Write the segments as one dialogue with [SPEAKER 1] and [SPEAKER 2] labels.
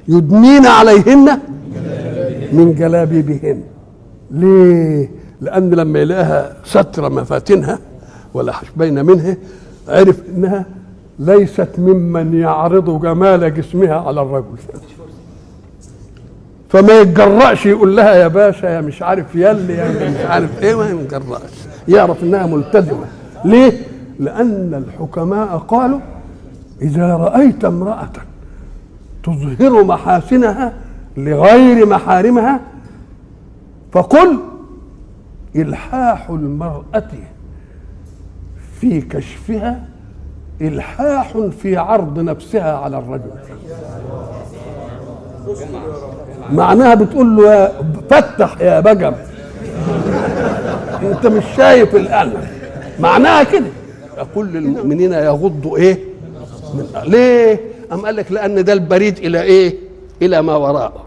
[SPEAKER 1] يدنين عليهن من جلابيبهن. ليه؟ لأن لما يلاقيها ستر مفاتنها ولا بين منها عرف إنها ليست ممن يعرض جمال جسمها على الرجل، فما يتجرأش يقول لها يا باشا يا مش عارف يلي يا مش عارف ايه، ما يتجرأش، يعرف انها ملتزمه. ليه؟ لأن الحكماء قالوا إذا رأيت امرأة تظهر محاسنها لغير محارمها فقل إلحاح المرأة في كشفها إلحاح في عرض نفسها على الرجل. معناها بتقول له يا فتح يا بجم انت مش شايف الآن. معناها كده كل المؤمنين يغضوا ايه ليه؟ أم قال لك لأن ده البريد إلى ايه؟ إلى ما وراءه.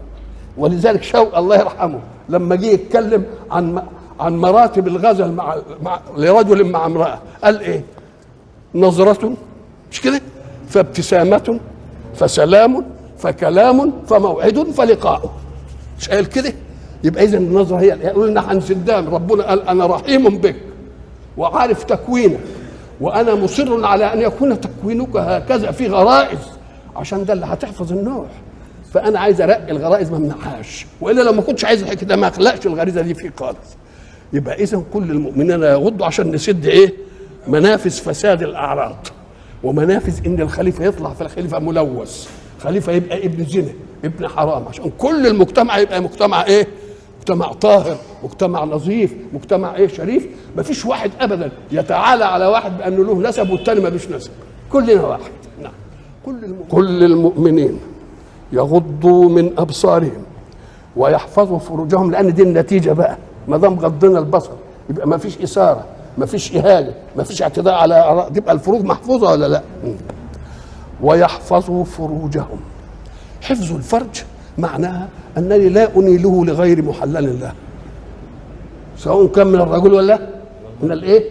[SPEAKER 1] ولذلك شوق الله يرحمه لما جه يتكلم عن مراتب الغزل لرجل مع امرأة قال ايه؟ نظرة، مش كده؟ فابتسامة فسلام فكلام فموعد فلقاء. مش قال كده؟ يبقى اذا النظره هي يقول لنا عن سدام ربنا قال انا رحيم بك وعارف تكوينك وانا مصر على ان يكون تكوينك هكذا في غرائز عشان ده اللي هتحفظ النوع، فانا عايز ارقي الغرائز ما امنعهاش، والا لو ما كنتش عايز الحكي ده ما اخلقش الغريزه دي فيه خالص. يبقى اذا كل المؤمنين يغضوا عشان نسد ايه؟ منافذ فساد الاعراض ومنافذ ان الخليفه يطلع في الخليفه ملوث، خليفه يبقى ابن زنا ابن حرام، عشان كل المجتمع يبقى مجتمع ايه؟ مجتمع طاهر، مجتمع نظيف، مجتمع ايه؟ شريف. ما فيش واحد ابدا يتعالى على واحد بانه له نسب والتاني ما لوش نسب، كلنا واحد. نعم. كل المؤمنين يغضوا من ابصارهم ويحفظوا فروجهم، لان دي النتيجه بقى، ما دام غضنا البصر يبقى ما فيش اثاره، ما فيش اهانه، ما فيش اعتداء على، تبقى الفروج محفوظه ولا لا؟ ويحفظوا فروجهم. حفظ الفرج معناها انني لا انيله لغير محلل له، سواء كان من الرجل ولا من الايه؟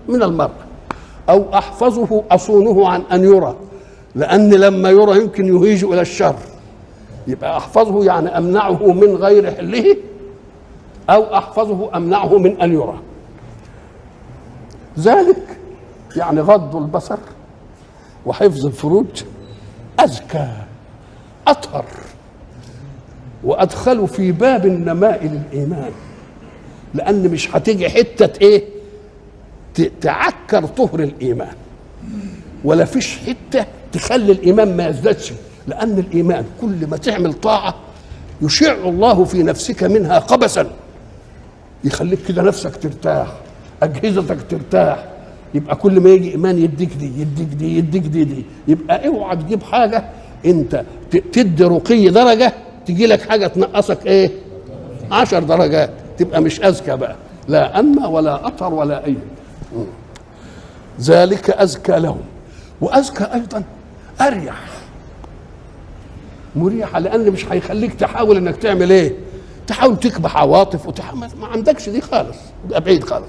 [SPEAKER 1] من المرأة. او احفظه اصونه عن ان يرى، لان لما يرى يمكن يهيج الى الشر، يبقى احفظه يعني امنعه من غير حله، او احفظه امنعه من ان يرى. ذلك يعني غض البصر وحفظ الفروج أزكى أطهر وأدخل في باب النماء للإيمان، لأن مش هتيجي حتة إيه تعكر طهر الإيمان، ولا فيش حتة تخلي الإيمان ما يزدادش، لأن الإيمان كل ما تعمل طاعة يشع الله في نفسك منها قبسا يخليك كده نفسك ترتاح، أجهزتك ترتاح، يبقى كل ما يجي ايمان يديك دي يديك دي يديك دي. يبقى اوعى تجيب حاجه انت تدي رقي درجه تجي لك حاجه تنقصك ايه 10 درجات، تبقى مش اذكى بقى، لا انمى ولا اطهر ولا اي. ذلك ازكى لهم، واذكى ايضا اريح مريحه، لان مش هيخليك تحاول انك تعمل ايه، تحاول تكبح عواطف ما عندكش دي خالص، ده بعيد خالص.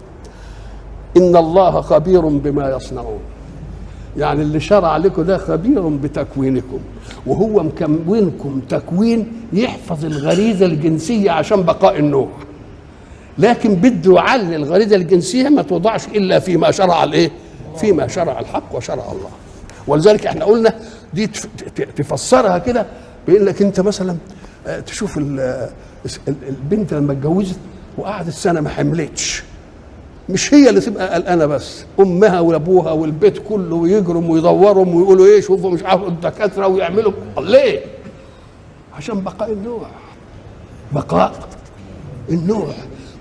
[SPEAKER 1] إن الله خبير بما يصنعون، يعني اللي شرع لكم ده خبير بتكوينكم، وهو مكونكم تكوين يحفظ الغريزة الجنسية عشان بقاء النوع، لكن بده يعلي الغريزة الجنسية ما توضعش إلا فيما شرع الإيه؟ فيما شرع الحق وشرع الله. ولذلك احنا قلنا دي تفسرها كده بإنك أنت مثلا تشوف البنت لما اتجوزت وقعدت سنة ما حملتش، مش هي اللي تبقى قلقانه بس، امها وابوها والبيت كله ويجرم ويدورهم ويقولوا ايه شوفوا مش عارف الدكاتره ويعملوا ليه؟ عشان بقاء النوع، بقاء النوع.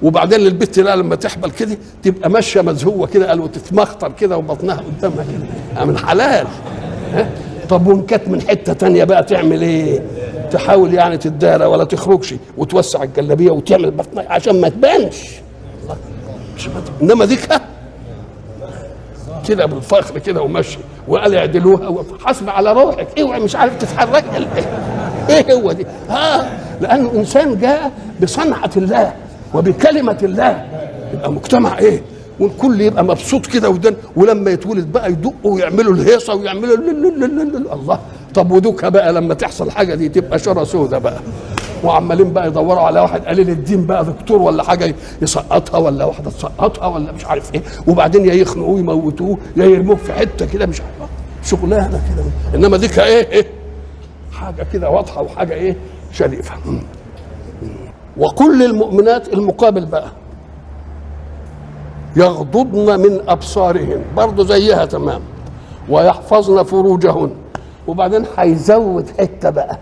[SPEAKER 1] وبعدين البت لا لما تحبل كده تبقى ماشيه مزهوه كده قال وتتمخطر كده وبطنها قدامها كده من حلال. طب وان كانت من حته تانية بقى تعمل ايه؟ تحاول يعني تتدارى ولا تخرجش وتوسع الجلابيه وتعمل بطنها عشان ما تبانش، انما ديك كده بالفخر كده وماشي وقال يعدلوها وحاسب على روحك اوعي مش عارف تتحرك ايه هو دي؟ لانه انسان جاء بصنعه الله وبكلمه الله، يبقى مجتمع ايه؟ والكل يبقى مبسوط كده ولما يتولد بقى يدقوا ويعملوا الهيصه ويعملوا الله، طب ودوكها بقى لما تحصل حاجه دي تبقى شرى سودة بقى، وعمالين بقى يدوروا على واحد قليل الدين بقى دكتور ولا حاجه يسقطها، ولا واحده تسقطها، ولا مش عارف ايه، وبعدين يا يخنقوه يموتوه يا يرموه في حته كده مش عارف شغلانه كده. انما ديك ايه حاجه كده واضحه وحاجه ايه شريفه. وكل المؤمنات المقابل بقى يغضضن من ابصارهن، برضه زيها تمام، ويحفظن فروجهن. وبعدين هيزود حته بقى،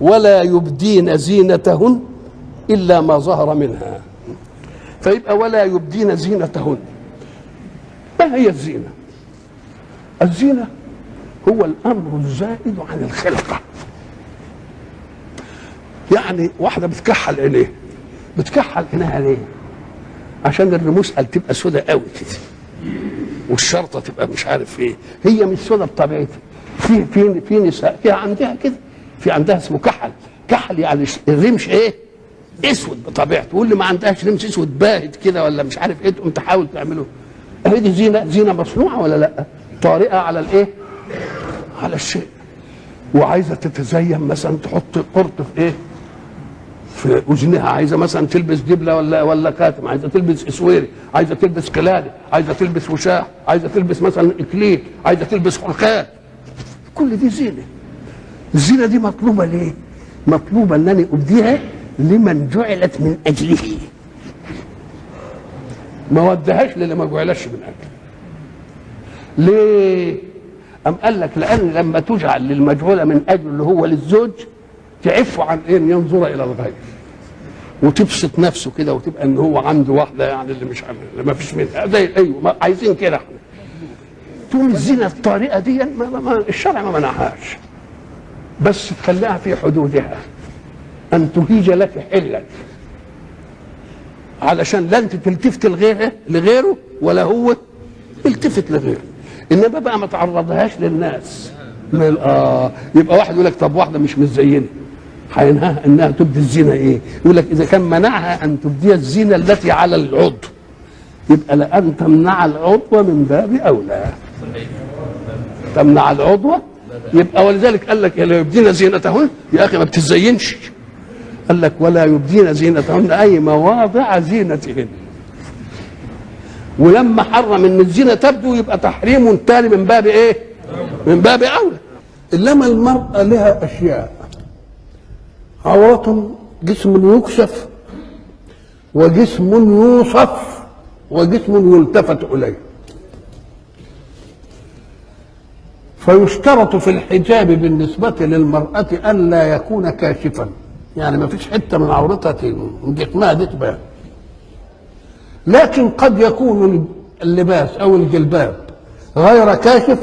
[SPEAKER 1] ولا يبدين زينتهن الا ما ظهر منها. فيبقى ولا يبدين زينتهن. ما هي الزينه؟ الزينه هو الامر الزائد عن الخلقه. يعني واحده بتكحل عينيها، بتكحل عينيها ليه؟ عشان الرموش تبقى سودة قوي كده، والشرطه تبقى مش عارف ايه. هي مش سودة بطبيعتها. في نساء فيها عندها كده، في عندها اسمه كحل. كحل يعني الرمش ايه؟ اسود بطبيعته. واللي ما عندهاش رمش اسود باهت كده ولا مش عارف ايه تقوم تحاول تعمله. هي دي زينه، زينه مصنوعه ولا لا؟ طارئه على الايه؟ على الشيء. وعايزه تتزين مثلا تحط قرط في ايه؟ في اذنها، عايزه مثلا تلبس دبله ولا كاتم، عايزه تلبس اسويري، عايزه تلبس قلاده، عايزه تلبس وشاح، عايزه تلبس مثلا اكليل، عايزه تلبس خلخال. كل دي زينه. الزينه دي مطلوبه ليه؟ مطلوبه انني ابديها لمن جعلت من اجله، ما ودهاش للي ما جعلش من اجله. ليه؟ أم قال لك لأن لما تجعل للمجعولة من أجل اللي هو للزوج تعف عن إن ينظر إلى الغير، وتبسط نفسه كده، وتبقى إن هو عنده واحدة يعني اللي مش عامل اللي ما فيش منها زي أيوه عايزين كده إحنا. تقوم الزينة الطريقة دي الشرع ما منعهاش، بس تخليها في حدودها، أن تهيج لك حلا، علشان لا أنت تلتفت لغيره ولا هو التفت لغيره. انما بقى ما تعرضهاش للناس. يبقى واحد يقول لك طب واحده مش متزينه هينهاها انها تبدي الزينه ايه؟ يقول لك اذا كان منعها ان تبدي الزينه التي على العضو، يبقى لان تمنع العضو من باب اولى. تمنع العضو يبقى، ولذلك قال لك لا يبدين زينتهن. يا اخي ما بتزينش، قال لك ولا يبدين زينتهن اي مواضع زينتهن. ولما حرم ان الزينه تبدو يبقى تحريم تاني من باب ايه؟ من باب اولى. انما المراه لها اشياء، عورة جسم يكشف، وجسم يوصف، وجسم يلتفت اليه. فيشترط في الحجاب بالنسبه للمراه الا يكون كاشفا، يعني ما فيش حته من عورتها من جسمها دي تبان. لكن قد يكون اللباس او الجلباب غير كاشف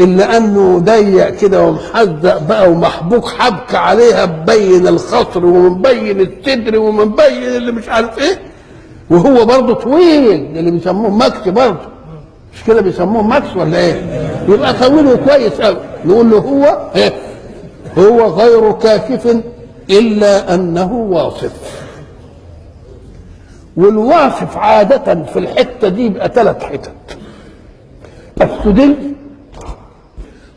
[SPEAKER 1] الا انه ضيق كده ومحزق بقى ومحبوك حبك عليها، مبين الخصر ومبين الصدر ومبين اللي مش عارف ايه، وهو برضه طويل اللي بيسموه ماكس، برضه مش كده بيسموه ماكس ولا ايه؟ يبقى طويل وكويس قوي، نقول له هو ايه؟ هو غير كاشف الا انه واصف. والواصف عادة في الحتة دي يبقى 3 حتت: السدل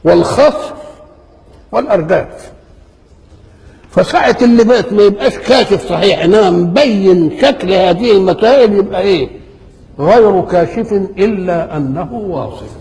[SPEAKER 1] والخصر والأرداف. فساعة اللباس ما يبقاش كاشف صحيح انما مبين شكل هذه المسائل، يبقى ايه؟ غير كاشف الا انه واصف.